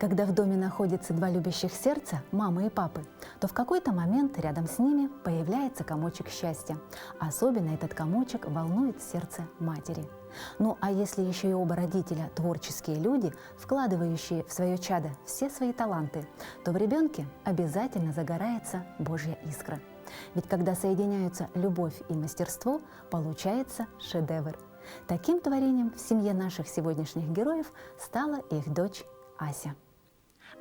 Когда в доме находятся два любящих сердца, мамы и папы, то в какой-то момент рядом с ними появляется комочек счастья. Особенно этот комочек волнует сердце матери. Ну а если еще и оба родителя творческие люди, вкладывающие в свое чадо все свои таланты, то в ребенке обязательно загорается Божья искра. Ведь когда соединяются любовь и мастерство, получается шедевр. Таким творением в семье наших сегодняшних героев стала их дочь Ася.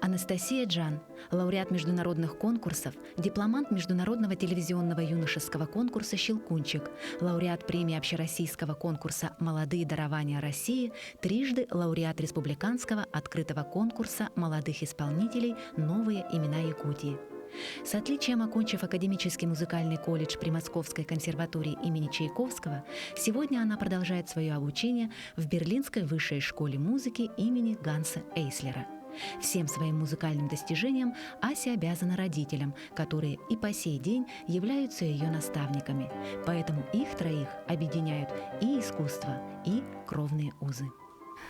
Анастасия Джан, лауреат международных конкурсов, дипломант международного телевизионного юношеского конкурса «Щелкунчик», лауреат премии общероссийского конкурса «Молодые дарования России», трижды лауреат республиканского открытого конкурса молодых исполнителей «Новые имена Якутии». С отличием окончив академический музыкальный колледж при Московской консерватории имени Чайковского, сегодня она продолжает свое обучение в Берлинской высшей школе музыки имени Ганса Эйслера. Всем своим музыкальным достижениям Ася обязана родителям, которые и по сей день являются ее наставниками. Поэтому их троих объединяют и искусство, и кровные узы.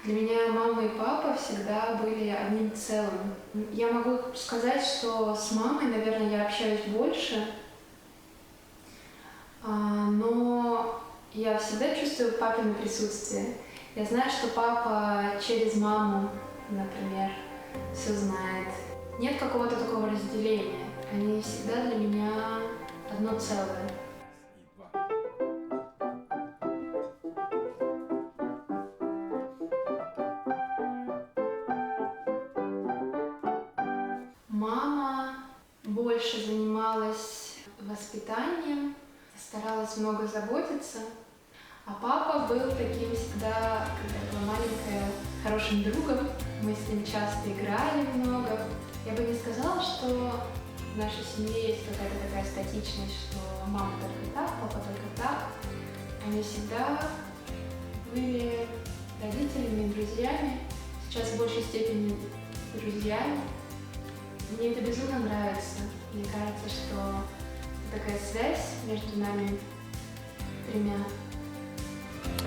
Для меня мама и папа всегда были одним целым. Я могу сказать, что с мамой, наверное, я общаюсь больше, но я всегда чувствую папино присутствие. Я знаю, что папа через маму, например, все знает. Нет какого-то такого разделения. Они всегда для меня одно целое. Мама больше занималась воспитанием, старалась много заботиться, а папа был таким всегда, когда я была маленькая, хорошим другом. Мы с ним часто играли много. Я бы не сказала, что в нашей семье есть какая-то такая статичность, что мама только так, папа только так. Они всегда были родителями и друзьями, сейчас в большей степени друзьями. Мне это безумно нравится. Мне кажется, что такая связь между нами тремя.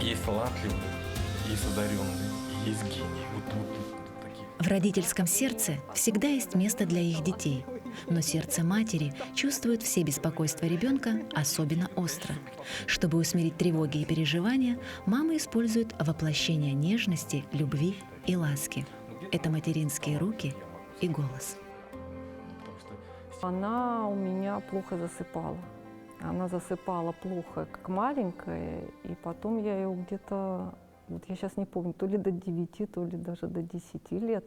Есть талантливые, есть одаренные, есть гении. Вот такие. В родительском сердце всегда есть место для их детей, но сердце матери чувствует все беспокойства ребенка особенно остро. Чтобы усмирить тревоги и переживания, мама использует воплощение нежности, любви и ласки. Это материнские руки и голос. Она у меня плохо засыпала. Она засыпала плохо, как маленькая, и потом я ее где-то, вот я сейчас не помню, то ли до 9, то ли даже до 10 лет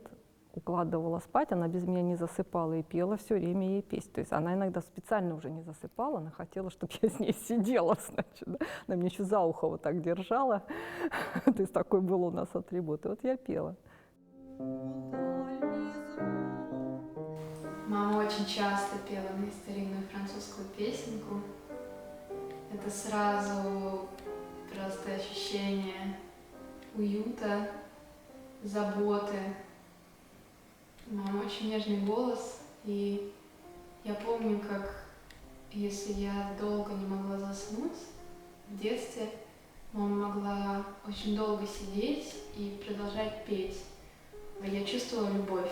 укладывала спать. Она без меня не засыпала и пела все время ей песнь. То есть она иногда специально уже не засыпала, она хотела, чтобы я с ней сидела, значит. Да? Она меня еще за ухо вот так держала. То есть такой был у нас атрибут. И вот я пела. Мама очень часто пела мне старинную французскую песенку. Это сразу просто ощущение уюта, заботы. Мама очень нежный голос, и я помню, как если я долго не могла заснуть в детстве, мама могла очень долго сидеть и продолжать петь. Я чувствовала любовь.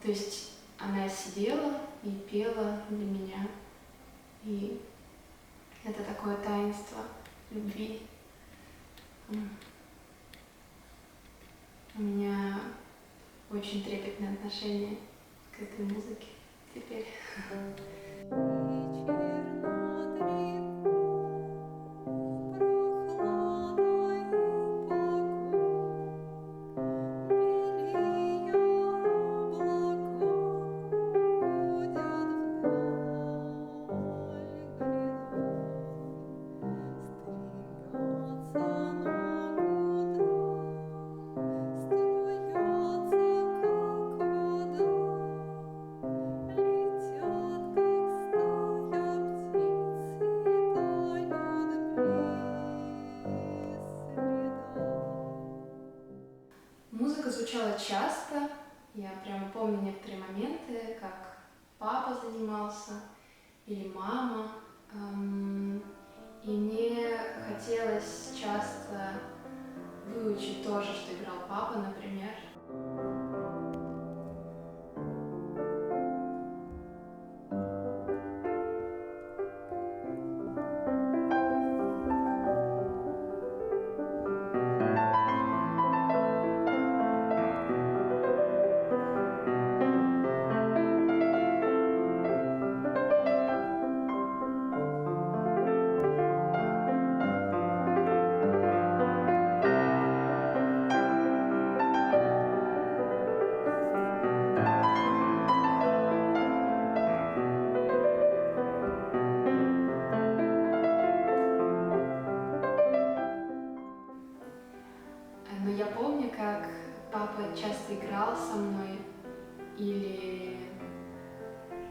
То есть она сидела и пела для меня. И это такое таинство любви. У меня очень трепетное отношение к этой музыке теперь. Музыка звучала часто, я прямо помню некоторые моменты, как папа занимался или мама, и мне хотелось часто выучить то же, что играл папа, например. Или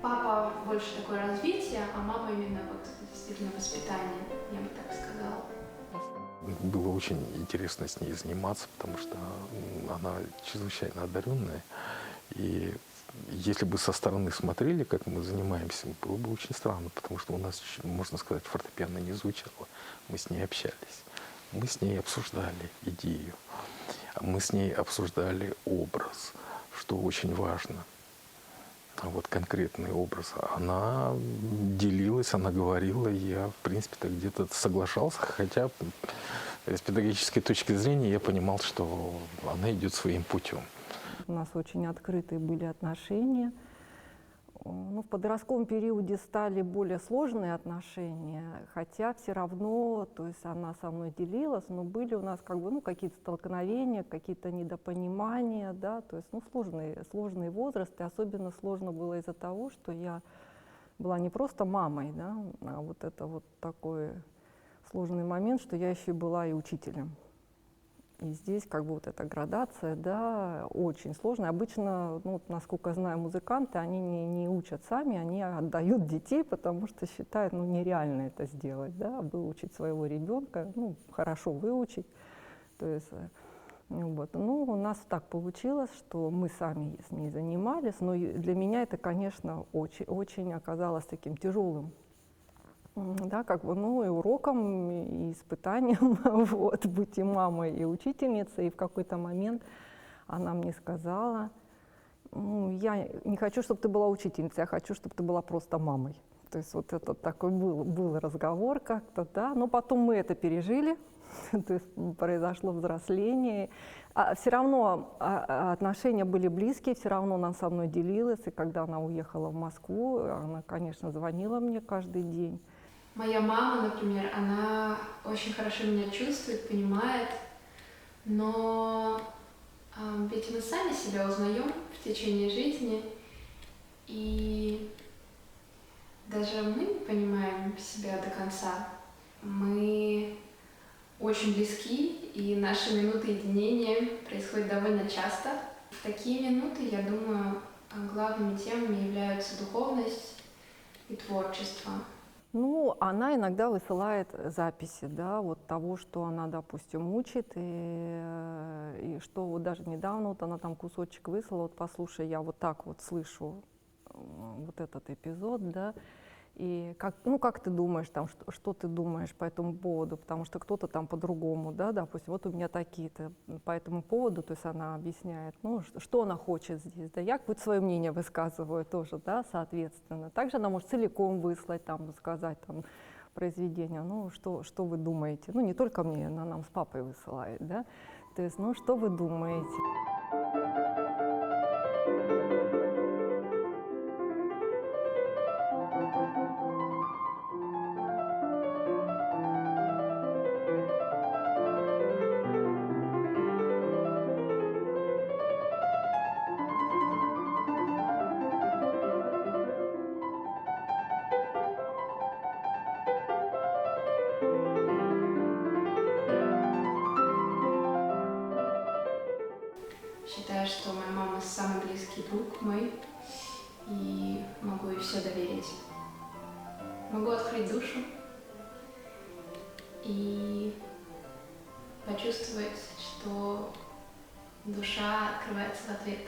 папа больше такое развитие, а мама именно вот действительно воспитание, я бы так сказала. Было очень интересно с ней заниматься, потому что она чрезвычайно одаренная. И если бы со стороны смотрели, как мы занимаемся, было бы очень странно, потому что у нас, можно сказать, фортепиано не звучало. Мы с ней общались, мы с ней обсуждали идею, мы с ней обсуждали образ, что очень важно. А вот конкретный образ. Она делилась, она говорила, и я, в принципе-то, где-то соглашался, хотя с педагогической точки зрения я понимал, что она идет своим путем. У нас очень открытые были отношения. Ну, в подростковом периоде стали более сложные отношения, хотя все равно, то есть она со мной делилась, но были у нас как бы, ну, какие-то столкновения, какие-то недопонимания, да, то есть, ну, сложный возраст, и особенно сложно было из-за того, что я была не просто мамой, да, а вот это вот такой сложный момент, что я еще была и учителем. И здесь как бы вот эта градация, да, очень сложная. Обычно, ну, насколько я знаю, музыканты, они не учат сами, они отдают детей, потому что считают, ну, нереально это сделать, да, выучить своего ребенка, ну, хорошо выучить. То есть, вот. Ну, у нас так получилось, что мы сами с ней занимались, но для меня это, конечно, очень оказалось таким тяжелым. Да, как бы, ну, и уроком, и испытанием, вот, быть и мамой, и учительницей. И в какой-то момент она мне сказала: ну, я не хочу, чтобы ты была учительницей, я хочу, чтобы ты была просто мамой. То есть вот это такой был разговор как-то, да, но потом мы это пережили, то есть произошло взросление. Все равно отношения были близкие, все равно она со мной делилась, и когда она уехала в Москву, она, конечно, звонила мне каждый день. Моя мама, например, она очень хорошо меня чувствует, понимает, но ведь мы сами себя узнаем в течение жизни, и даже мы не понимаем себя до конца. Мы очень близки, и наши минуты единения происходят довольно часто. В такие минуты, я думаю, главными темами являются духовность и творчество. Ну, она иногда высылает записи, да, вот того, что она, допустим, учит, и что вот даже недавно вот она там кусочек выслала, вот послушай, я вот так вот слышу вот этот эпизод, да, и как, ну, как ты думаешь, там, что ты думаешь по этому поводу, потому что кто-то там по-другому, да, допустим, вот у меня такие-то по этому поводу, то есть она объясняет, ну, что она хочет здесь, да, я какое-то свое мнение высказываю тоже, да, соответственно. Также она может целиком выслать, там, сказать, там, произведение, ну, что вы думаете, ну, не только мне, она нам с папой высылает, да, то есть, ну, что вы думаете. Считаю, что моя мама самый близкий друг мой, и могу ей все доверить. Могу открыть душу и почувствовать, что душа открывается в ответ.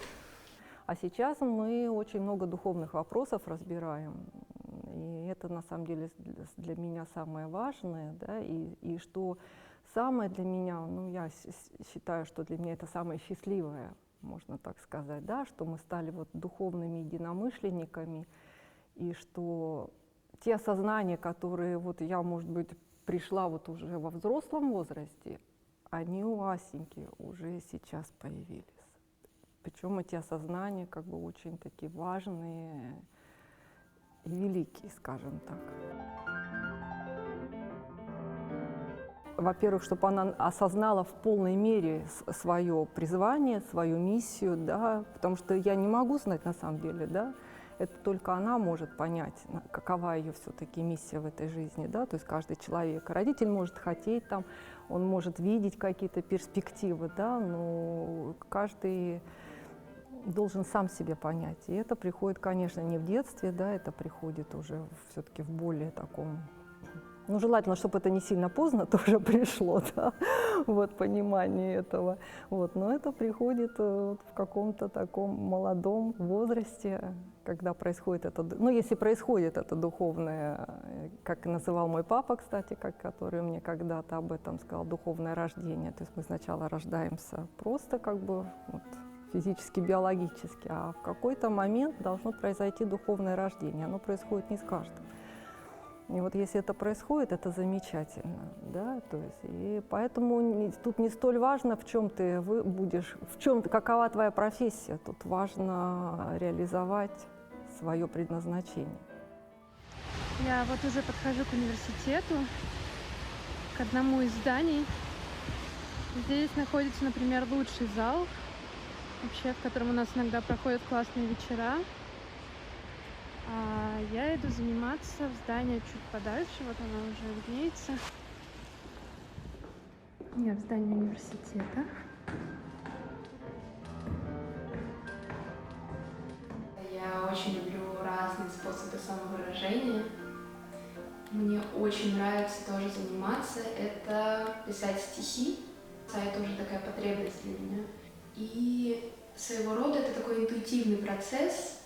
А сейчас мы очень много духовных вопросов разбираем, и это на самом деле для меня самое важное, да, и что самое для меня, ну, я считаю, что для меня это самое счастливое, можно так сказать, да, что мы стали вот духовными единомышленниками, и что те осознания, которые вот я, может быть, пришла вот уже во взрослом возрасте, они у Асеньки уже сейчас появились. Причем эти осознания как бы очень такие важные и великие, скажем так. Во-первых, чтобы она осознала в полной мере свое призвание, свою миссию, да, потому что я не могу знать на самом деле, да, это только она может понять, какова ее все-таки миссия в этой жизни, да, то есть каждый человек. Родитель может хотеть там, он может видеть какие-то перспективы, да, но каждый должен сам себе понять. И это приходит, конечно, не в детстве, да, это приходит уже все-таки в более таком... Ну, желательно, чтобы это не сильно поздно тоже пришло, да, вот, понимание этого. Вот, но это приходит в каком-то таком молодом возрасте, когда происходит это, ну, если происходит это духовное, как называл мой папа, кстати, который мне когда-то об этом сказал, духовное рождение. То есть мы сначала рождаемся просто как бы вот, физически, биологически, а в какой-то момент должно произойти духовное рождение. Оно происходит не с каждым. И вот если это происходит, это замечательно, да, то есть, и поэтому тут не столь важно, в чем ты будешь, какова твоя профессия, тут важно реализовать свое предназначение. Я вот уже подхожу к университету, к одному из зданий. Здесь находится, например, лучший зал, вообще, в котором у нас иногда проходят классные вечера. А я иду заниматься в здание чуть подальше, вот оно уже виднеется. Я в здании университета. Я очень люблю разные способы самовыражения. Мне очень нравится тоже заниматься, это писать стихи. Это уже такая потребность для меня. И своего рода это такой интуитивный процесс.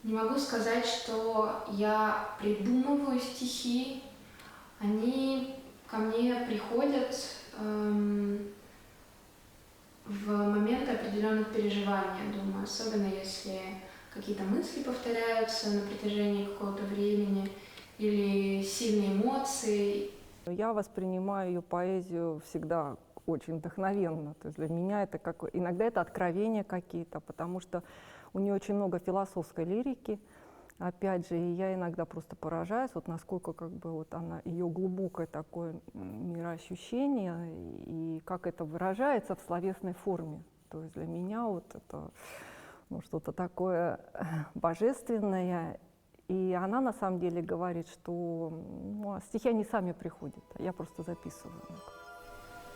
Не могу сказать, что я придумываю стихи, они ко мне приходят в моменты определенных переживаний, я думаю, особенно если какие-то мысли повторяются на протяжении какого-то времени или сильные эмоции. Я воспринимаю ее поэзию всегда очень вдохновенно. То есть для меня это иногда это откровения какие-то, потому что у нее очень много философской лирики, опять же, и я иногда просто поражаюсь, вот насколько как бы вот она, ее глубокое такое мироощущение и как это выражается в словесной форме. То есть для меня вот это что-то такое божественное, и она на самом деле говорит, что стихи они сами приходят, а я просто записываю.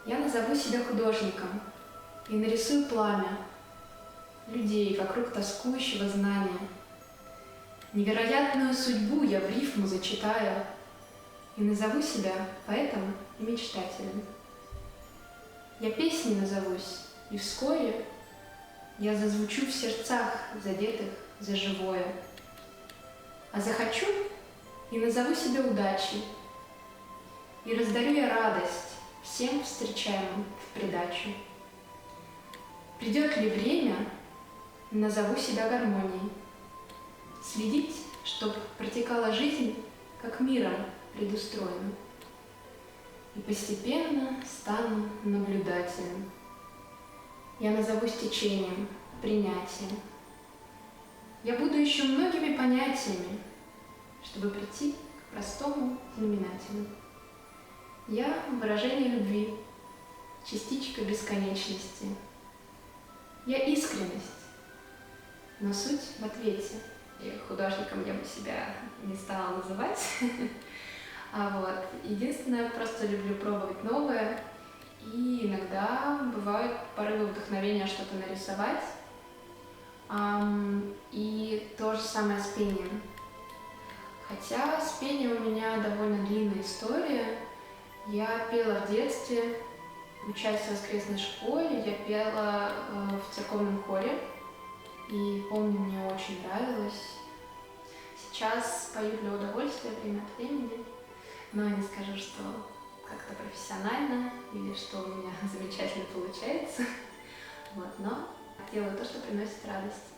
Я назову себя художником и нарисую пламя людей вокруг тоскующего знания. Невероятную судьбу я в рифму зачитаю и назову себя поэтом и мечтателем. Я песней назовусь, и вскоре я зазвучу в сердцах, задетых за живое. А захочу и назову себя удачей, и раздарю я радость всем встречаемым в придачу. Придет ли время, назову себя гармонией. Следить, чтоб протекала жизнь, как миром предустроена. И постепенно стану наблюдателем. Я назовусь течением, принятием. Я буду еще многими понятиями, чтобы прийти к простому знаменателю. Я — выражение любви, частичка бесконечности. Я — искренность, но суть в ответе. И художником я бы себя не стала называть. Единственное, просто люблю пробовать новое. И иногда бывают порывы вдохновения что-то нарисовать. И то же самое с пением. Хотя с пением у меня довольно длинная история. Я пела в детстве, учась в воскресной школе, я пела в церковном хоре. И помню, мне очень нравилось. Сейчас пою для удовольствия время от времени, но не скажу, что как-то профессионально или что у меня замечательно получается. Но делаю то, что приносит радость.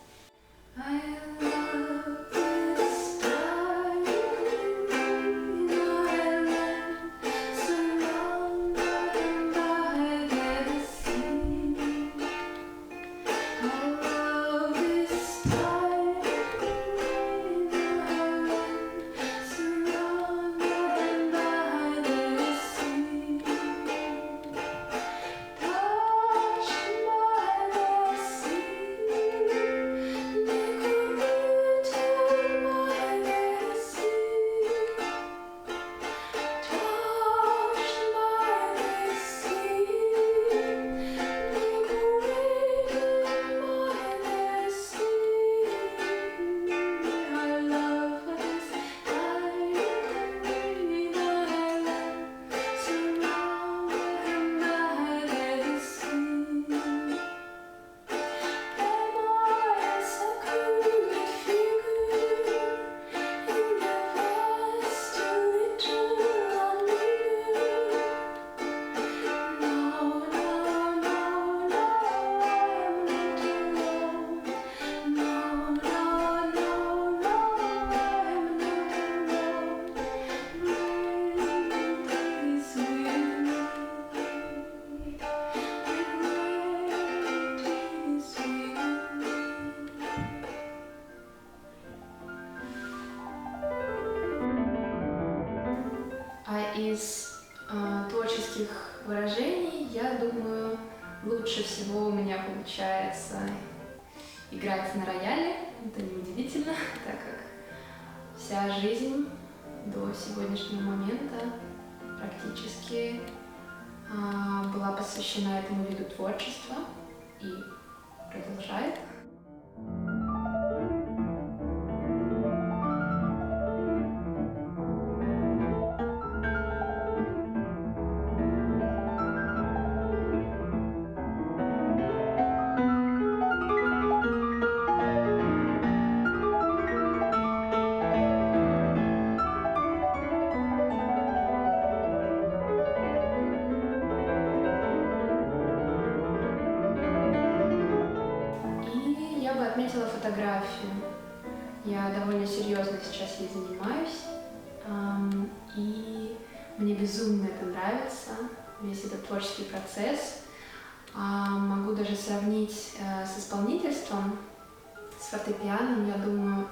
лучше всего у меня получается играть на рояле. Это неудивительно, так как вся жизнь до сегодняшнего момента практически была посвящена этому виду творчества и продолжает. И я бы отметила фотографию. Я довольно серьезно сейчас ей занимаюсь, и мне безумно это нравится, весь этот творческий процесс. Могу даже сравнить с исполнительством, с фортепианом, я думаю.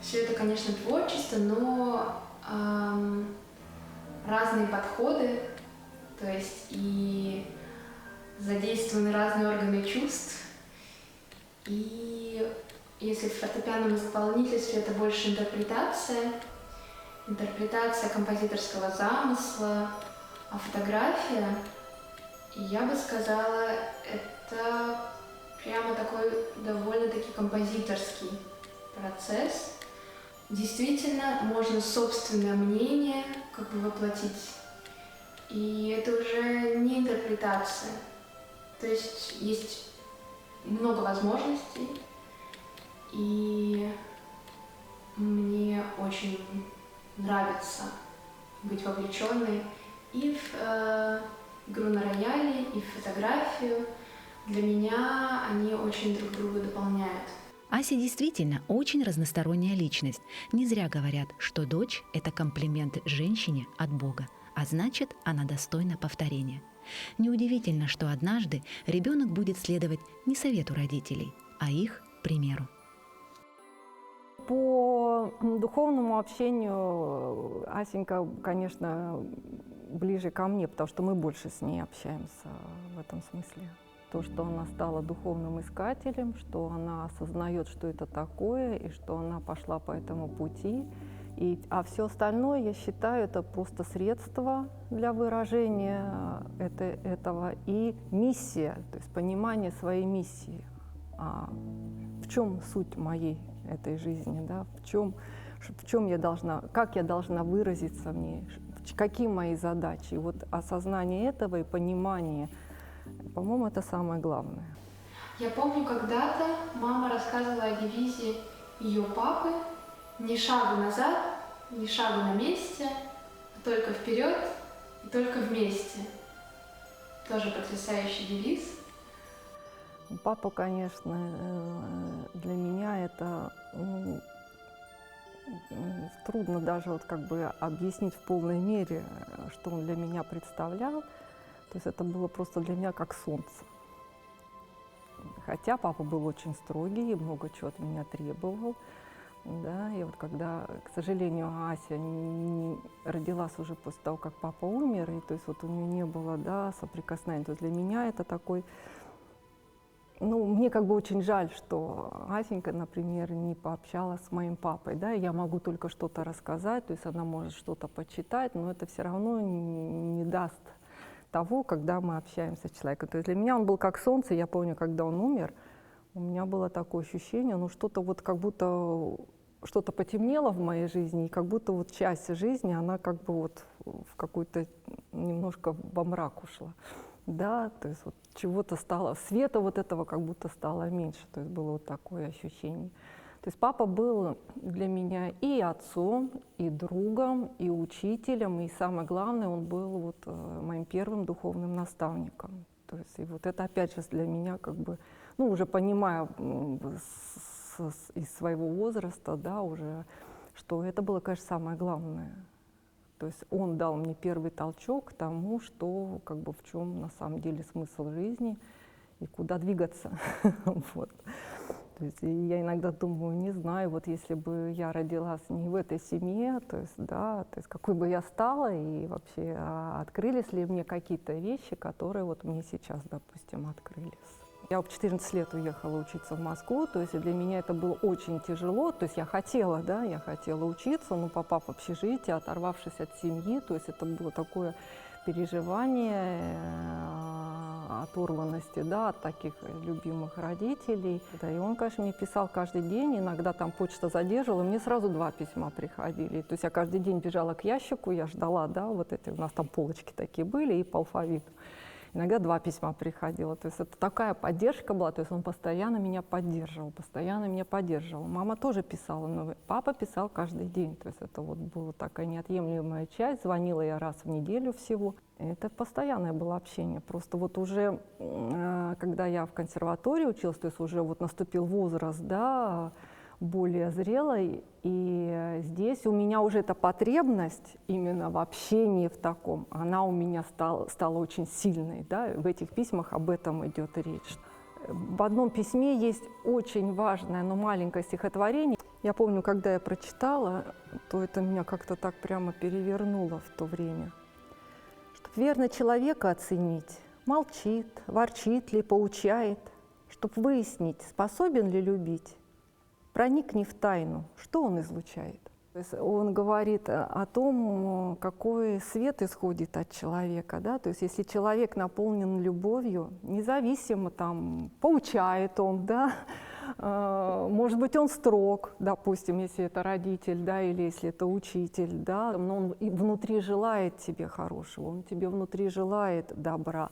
Все это, конечно, творчество, но разные подходы, то есть и задействованы разные органы чувств. И если в фортепианном исполнительстве это больше интерпретация композиторского замысла, а фотография, я бы сказала, это прямо такой довольно-таки композиторский процесс. Действительно, можно собственное мнение как бы воплотить, и это уже не интерпретация. То есть есть много возможностей, и мне очень нравится быть вовлеченной и в игру на рояле, и в фотографию. Для меня они очень друг друга дополняют. Ася действительно очень разносторонняя личность. Не зря говорят, что дочь – это комплимент женщине от Бога, а значит, она достойна повторения. Неудивительно, что однажды ребенок будет следовать не совету родителей, а их примеру. По духовному общению Асенька, конечно, ближе ко мне, потому что мы больше с ней общаемся в этом смысле. То, что она стала духовным искателем, что она осознает, что это такое, и что она пошла по этому пути. А все остальное, я считаю, это просто средство для выражения этого и миссия, то есть понимание своей миссии. В чем суть моей этой жизни, да? в чем я должна, как я должна выразиться в ней, какие мои задачи. И вот осознание этого и понимание, по-моему, это самое главное. Я помню, когда-то мама рассказывала о девизе ее папы: «Ни шагу назад, ни шагу на месте, только вперед и только вместе». Тоже потрясающий девиз. Папа, конечно, для меня это трудно даже вот как бы объяснить в полной мере, что он для меня представлял. То есть это было просто для меня как солнце. Хотя папа был очень строгий и много чего от меня требовал. Да, и вот когда, к сожалению, Ася родилась уже после того, как папа умер, и то есть вот у нее не было, да, соприкосновения, то есть для меня это такой, мне как бы очень жаль, что Асенька, например, не пообщалась с моим папой, да, я могу только что-то рассказать, то есть она может что-то почитать, но это все равно не даст того, когда мы общаемся с человеком. То есть для меня он был как солнце. Я помню, когда он умер, у меня было такое ощущение, что-то вот как будто что-то потемнело в моей жизни, и как будто вот часть жизни, она как бы вот в какой-то немножко во мрак ушла. Да, то есть вот чего-то стало, света вот этого как будто стало меньше, то есть было вот такое ощущение. То есть папа был для меня и отцом, и другом, и учителем, и самое главное, он был вот моим первым духовным наставником. То есть и вот это опять же для меня как бы, уже понимая из своего возраста, да, уже, что это было, конечно, самое главное. То есть он дал мне первый толчок к тому, что как бы в чем на самом деле смысл жизни и куда двигаться. Вот. То То есть, и я иногда думаю, не знаю, вот если бы я родилась не в этой семье, то есть, да, то есть какой бы я стала, и вообще открылись ли мне какие-то вещи, которые вот мне сейчас, допустим, открылись. Я в 14 лет уехала учиться в Москву, то есть для меня это было очень тяжело, то есть я хотела учиться, но попав в общежитие, оторвавшись от семьи, то есть это было такое переживание оторванности, да, от таких любимых родителей. Да, и он, конечно, мне писал каждый день, иногда там почта задерживала, мне сразу 2 письма приходили. То есть я каждый день бежала к ящику, я ждала, да, вот эти, у нас там полочки такие были, и по алфавиту. Иногда 2 письма приходило. То есть это такая поддержка была, то есть он постоянно меня поддерживал. Мама тоже писала, но папа писал каждый день. То есть это вот была такая неотъемлемая часть. Звонила я раз в неделю всего. И это постоянное было общение. Просто вот уже, когда я в консерватории училась, то есть уже вот наступил возраст, да, более зрелой, и здесь у меня уже эта потребность именно в общении в таком, она у меня стала очень сильной, да, в этих письмах об этом идет речь. В одном письме есть очень важное, но маленькое стихотворение. Я помню, когда я прочитала, то это меня как-то так прямо перевернуло в то время. Чтоб верно человека оценить, молчит, ворчит ли, поучает, чтоб выяснить, способен ли любить, проникни в тайну, что он излучает. То есть он говорит о том, какой свет исходит от человека. Да? То есть если человек наполнен любовью, независимо, там, поучает он, да? Может быть, он строг, допустим, если это родитель, да, или если это учитель, да? Но он и внутри желает тебе хорошего, он тебе внутри желает добра.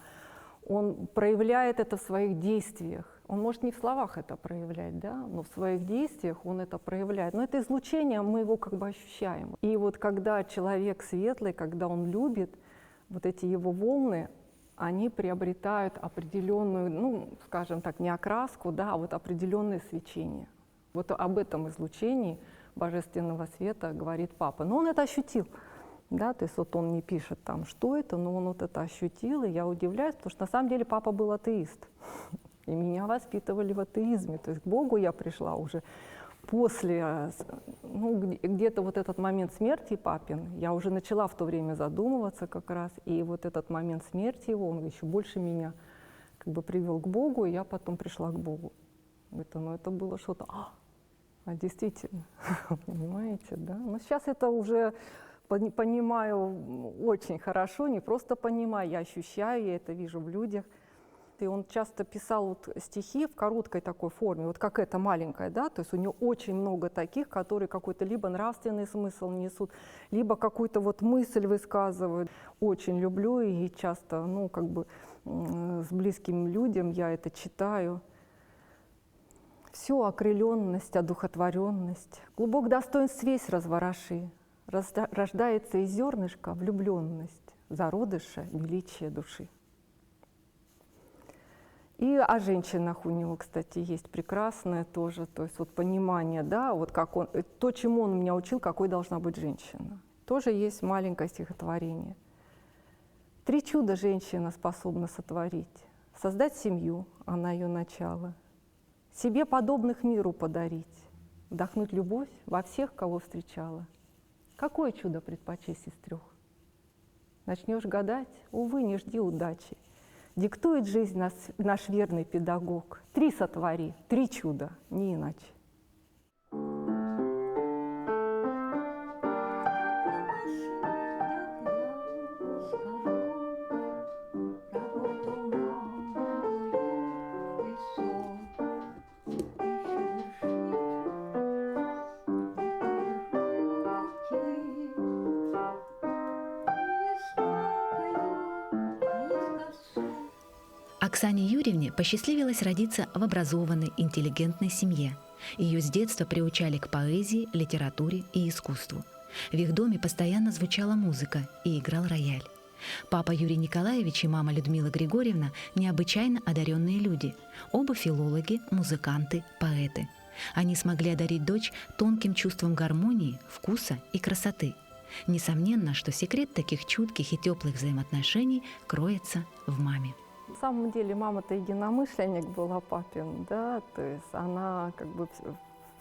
Он проявляет это в своих действиях. Он может не в словах это проявлять, да, но в своих действиях он это проявляет. Но это излучение, мы его как бы ощущаем. И вот когда человек светлый, когда он любит, вот эти его волны, они приобретают определенную, ну, скажем так, не окраску, да, а вот определенное свечение. Вот об этом излучении божественного света говорит папа. Но он это ощутил. Да, то есть вот он не пишет там, что это, но он вот это ощутил, и я удивляюсь, потому что на самом деле папа был атеист. И меня воспитывали в атеизме. То есть к Богу я пришла уже после, ну, где-то вот этот момент смерти папин, я уже начала в то время задумываться как раз, и вот этот момент смерти его, он еще больше меня как бы привел к Богу, и я потом пришла к Богу. Это было что-то, действительно, понимаете, да? Но сейчас это уже понимаю очень хорошо, не просто понимаю, я ощущаю, я это вижу в людях. И он часто писал вот стихи в короткой такой форме, вот как эта маленькая, да, то есть у него очень много таких, которые какой-то либо нравственный смысл несут, либо какую-то вот мысль высказывают. Очень люблю и часто, ну, как бы с близким людям я это читаю. Всю окрыленность, одухотворенность, глубок достоинств весь развороши, рождается из зернышка влюбленность, зародыша величия души. И о женщинах у него, кстати, есть прекрасное тоже, то есть вот понимание, да, вот как он, то, чему он меня учил, какой должна быть женщина. Тоже есть маленькое стихотворение. 3 чуда женщина способна сотворить. Создать семью, она ее начало, себе подобных миру подарить, вдохнуть любовь во всех, кого встречала. Какое чудо предпочесть из 3? Начнешь гадать, увы, не жди удачи. Диктует жизнь наш верный педагог. 3 сотвори, 3 чуда, не иначе. Оксане Юрьевне посчастливилось родиться в образованной, интеллигентной семье. Ее с детства приучали к поэзии, литературе и искусству. В их доме постоянно звучала музыка и играл рояль. Папа Юрий Николаевич и мама Людмила Григорьевна – необычайно одаренные люди. Оба филологи, музыканты, поэты. Они смогли одарить дочь тонким чувством гармонии, вкуса и красоты. Несомненно, что секрет таких чутких и теплых взаимоотношений кроется в маме. На самом деле мама-то единомышленник была папин, да, то есть она как бы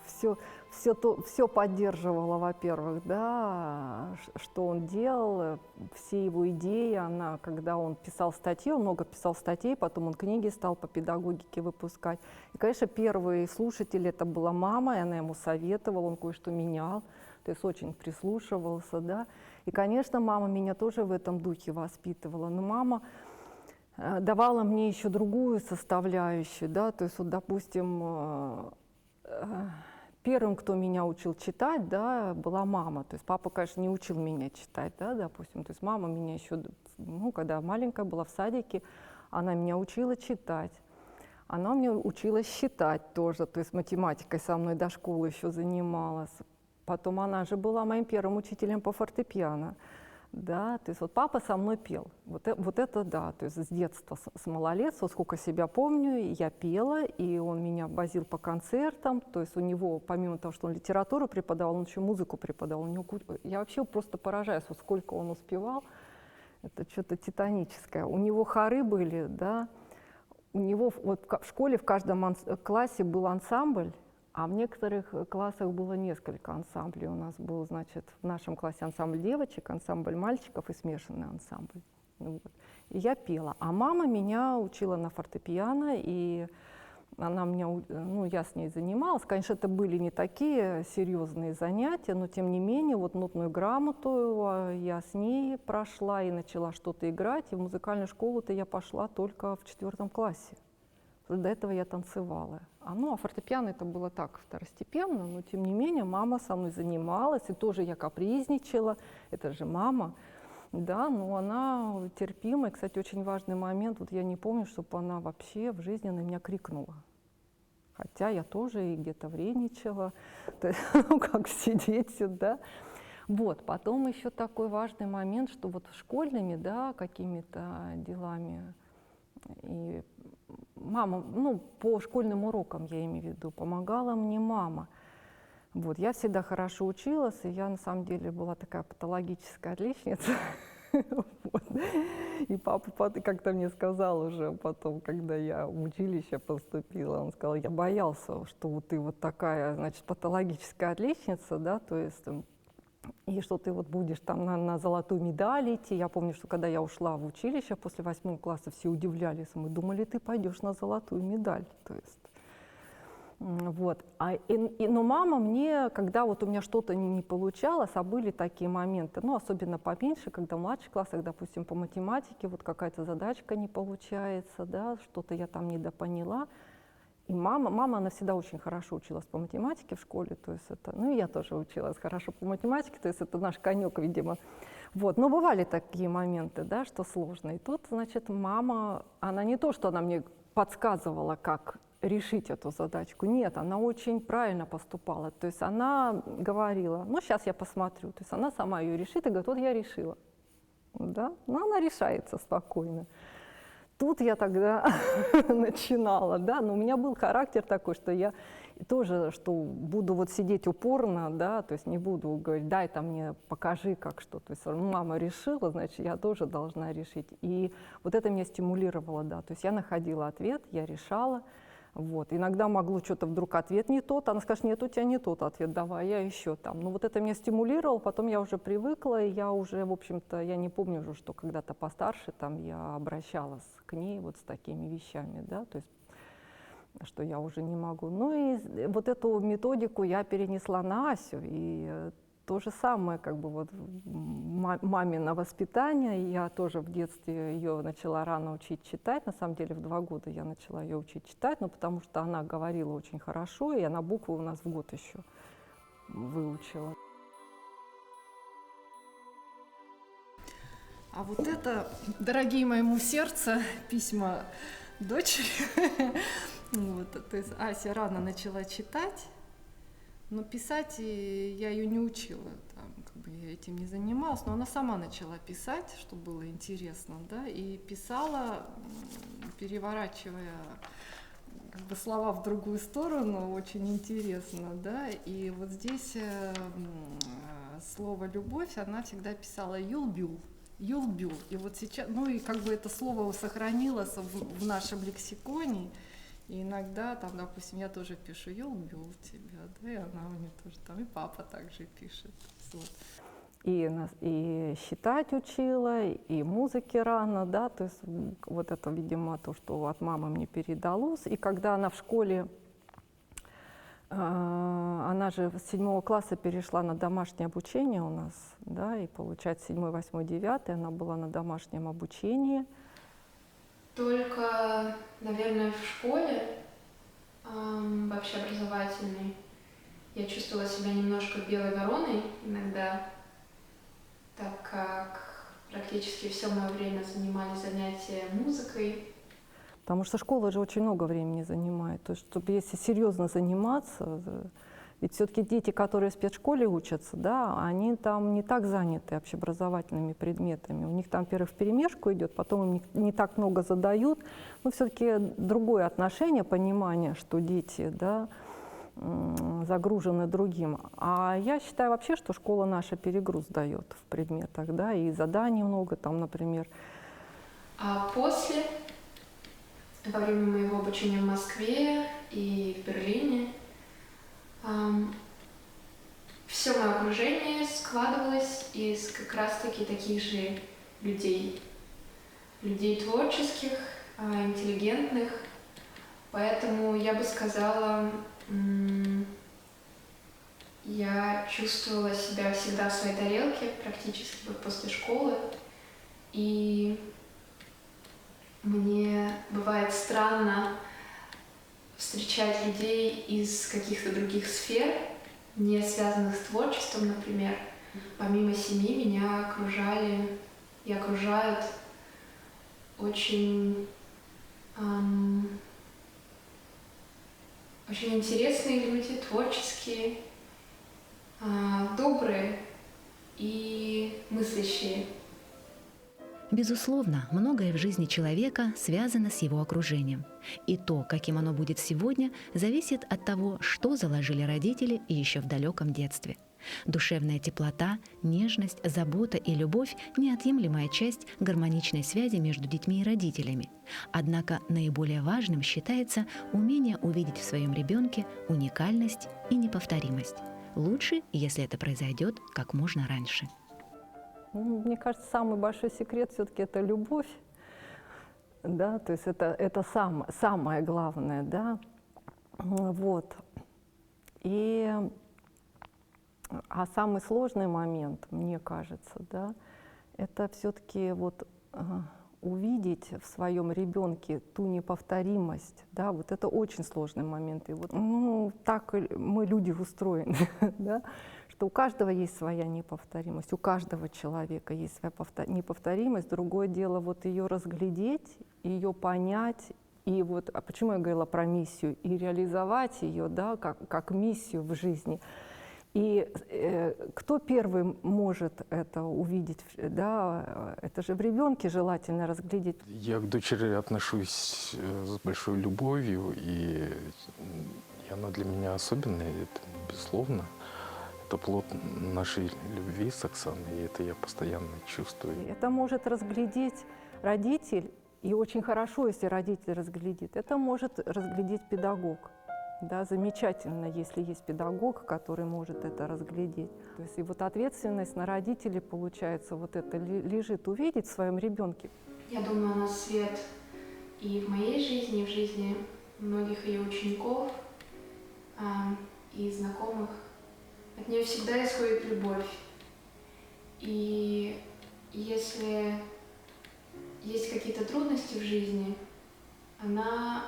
все поддерживала, во-первых, да, что он делал, все его идеи, она, когда он писал статьи, он много писал статей, потом он книги стал по педагогике выпускать. И, конечно, первый слушатель это была мама, и она ему советовала, он кое-что менял, то есть очень прислушивался, да. И, конечно, мама меня тоже в этом духе воспитывала, но мама давала мне еще другую составляющую, да, то есть вот, допустим, первым, кто меня учил читать, да, была мама. То есть папа, конечно, не учил меня читать, да, допустим. То есть мама меня еще, ну, когда маленькая была в садике, она меня учила читать. Она мне учила считать тоже, то есть математикой со мной до школы еще занималась. Потом она же была моим первым учителем по фортепиано. Да, то есть вот папа со мной пел, вот это да, то есть с детства, с малолетства, сколько себя помню, я пела, и он меня возил по концертам, то есть у него, помимо того, что он литературу преподавал, он еще музыку преподавал. Я вообще просто поражаюсь, вот сколько он успевал, это что-то титаническое. У него хоры были, да, у него вот в школе в каждом классе был ансамбль, а в некоторых классах было несколько ансамблей. У нас был, значит, в нашем классе ансамбль девочек, ансамбль мальчиков и смешанный ансамбль. Вот. И я пела. А мама меня учила на фортепиано, и она меня, ну, я с ней занималась. Конечно, это были не такие серьезные занятия, но тем не менее, вот нотную грамоту я с ней прошла и начала что-то играть. И в музыкальную школу-то я пошла только в 4 классе. До этого я танцевала. А фортепиано это было так второстепенно, но тем не менее мама со мной занималась, и тоже я капризничала, это же мама, да, но она терпимая. Кстати, очень важный момент, вот я не помню, чтобы она вообще в жизни на меня крикнула. Хотя я тоже и где-то вредничала, как все дети, да. Вот, потом еще такой важный момент, что вот школьными, да, какими-то делами, и мама, ну, по школьным урокам, я имею в виду, помогала мне мама. Вот, я всегда хорошо училась, и я на самом деле была такая патологическая отличница. И папа как-то мне сказал уже потом, когда я в училище поступила, он сказал, я боялся, что вот ты вот такая, значит, патологическая отличница, да, то есть и что ты вот будешь там на золотую медаль идти. Я помню, что когда я ушла в училище после 8 класса, все удивлялись. Мы думали, ты пойдешь на золотую медаль. То есть, вот. Но мама мне, когда вот у меня что-то не получалось, а были такие моменты, ну, особенно поменьше, когда в младших классах, допустим, по математике, вот какая-то задачка не получается, да, что-то я там недопоняла. И мама, она всегда очень хорошо училась по математике в школе, то есть это, ну и я тоже училась хорошо по математике, то есть это наш конек, видимо. Вот, но бывали такие моменты, да, что сложно. И тут, значит, мама, она не то, что она мне подсказывала, как решить эту задачку, нет, она очень правильно поступала, то есть она говорила, ну сейчас я посмотрю, то есть она сама ее решит и говорит, вот я решила, да, но она решается спокойно. Тут я тогда начинала, да, но у меня был характер такой, что я тоже, что буду вот сидеть упорно, да, то есть не буду говорить, дай там мне, покажи как что, то есть мама решила, значит, я тоже должна решить. И вот это меня стимулировало, да, то есть я находила ответ, я решала, вот. Иногда могло что-то вдруг ответ не тот, она скажет, нет, у тебя не тот ответ, давай, я еще там. Ну вот это меня стимулировало, потом я уже привыкла, и я уже, в общем-то, я не помню уже, что когда-то постарше там я обращалась к ней вот с такими вещами, да, то есть что я уже не могу. Ну и вот эту методику я перенесла на Асю, и то же самое, как бы вот мамино воспитание. Я тоже в детстве ее начала рано учить читать. На самом деле в 2 года я начала ее учить читать, но потому что она говорила очень хорошо, и она буквы у нас в год еще выучила. А вот это, дорогие моему сердцу, письма дочери. Вот, то есть Ася рано начала читать, но писать я ее не учила, там, как бы я этим не занималась, но она сама начала писать, что было интересно, да, и писала, переворачивая как бы слова в другую сторону, очень интересно, да, и вот здесь слово «любовь» она всегда писала «юлбюл», Юлбюл. И вот сейчас, ну и как бы это слово сохранилось в нашем лексиконе. И иногда там, допустим, я тоже пишу Юлбюл тебя, да, и она мне тоже там, и папа также пишет. Вот. И считать учила, и музыки рано, да, то есть вот это, видимо, то, что от мамы мне передалось. И когда она в школе, она же с 7 класса перешла на домашнее обучение у нас, да, и получается 7, 8, 9 она была на домашнем обучении. Только, наверное, в школе, общеобразовательной, я чувствовала себя немножко белой вороной иногда, так как практически все мое время занимались занятия музыкой. Потому что школа же очень много времени занимает. То есть, чтобы если серьезно заниматься, ведь все-таки дети, которые в спецшколе учатся, да, они там не так заняты общеобразовательными предметами. У них там, во-первых, вперемешку идет, потом им не так много задают. Но все-таки другое отношение, понимание, что дети, да, загружены другим. А я считаю вообще, что школа наша перегруз дает в предметах, да, и заданий много там, например. А после, во время моего обучения в Москве и в Берлине, все мое окружение складывалось из как раз-таки таких же людей. Людей творческих, интеллигентных. Поэтому я бы сказала, я чувствовала себя всегда в своей тарелке, практически вот после школы. И мне бывает странно встречать людей из каких-то других сфер, не связанных с творчеством, например. Помимо семьи меня окружали и окружают очень интересные люди, творческие, добрые и мыслящие. Безусловно, многое в жизни человека связано с его окружением. И то, каким оно будет сегодня, зависит от того, что заложили родители еще в далеком детстве. Душевная теплота, нежность, забота и любовь – неотъемлемая часть гармоничной связи между детьми и родителями. Однако наиболее важным считается умение увидеть в своем ребенке уникальность и неповторимость. Лучше, если это произойдет как можно раньше. Мне кажется, самый большой секрет все-таки это любовь, да, то есть это самое главное, да, вот. А самый сложный момент, мне кажется, да, это все-таки вот увидеть в своем ребенке ту неповторимость, да, вот это очень сложный момент. И вот, так мы люди устроены, да, что у каждого есть своя неповторимость, у каждого человека есть своя неповторимость. Другое дело вот ее разглядеть, ее понять. И вот, а почему я говорила про миссию? И реализовать ее, да, как миссию в жизни. И кто первый может это увидеть, да, это же в ребенке желательно разглядеть. Я к дочери отношусь с большой любовью, и она для меня особенная, это безусловно. Это плод нашей любви с Оксаной, и это я постоянно чувствую. Это может разглядеть родитель, и очень хорошо, если родитель разглядит. Это может разглядеть педагог. Да, замечательно, если есть педагог, который может это разглядеть. То есть и вот ответственность на родителей, получается, вот это лежит увидеть в своем ребенке. Я думаю, она свет и в моей жизни, и в жизни многих ее учеников и знакомых. От нее всегда исходит любовь. И если есть какие-то трудности в жизни, она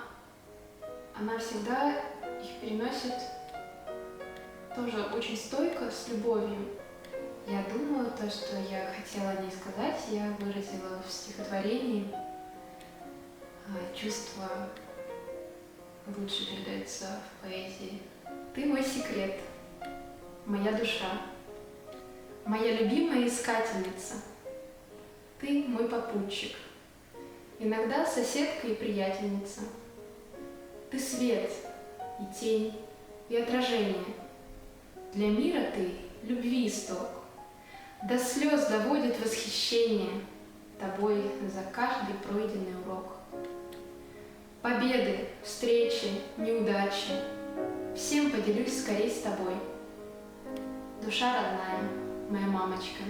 всегда их переносит тоже очень стойко, с любовью. Я думаю, то, что я хотела о ней сказать, я выразила в стихотворении. Чувство лучше передается в поэзии. Ты мой секрет, моя душа, моя любимая искательница. Ты мой попутчик, иногда соседка и приятельница. Ты свет и тень и отражение. Для мира ты любви исток. До слез доводит восхищение тобой за каждый пройденный урок. Победы, встречи, неудачи — всем поделюсь скорей с тобой. Душа родная, моя мамочка,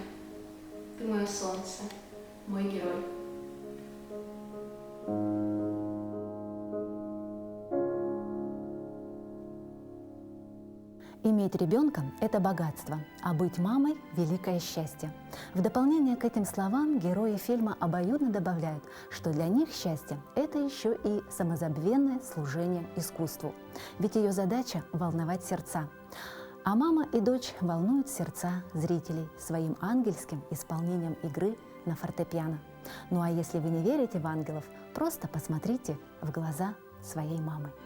ты мое солнце, мой герой. Иметь ребенка – это богатство, а быть мамой – великое счастье. В дополнение к этим словам герои фильма обоюдно добавляют, что для них счастье – это еще и самозабвенное служение искусству. Ведь ее задача – волновать сердца. А мама и дочь волнуют сердца зрителей своим ангельским исполнением игры на фортепиано. Ну а если вы не верите в ангелов, просто посмотрите в глаза своей мамы.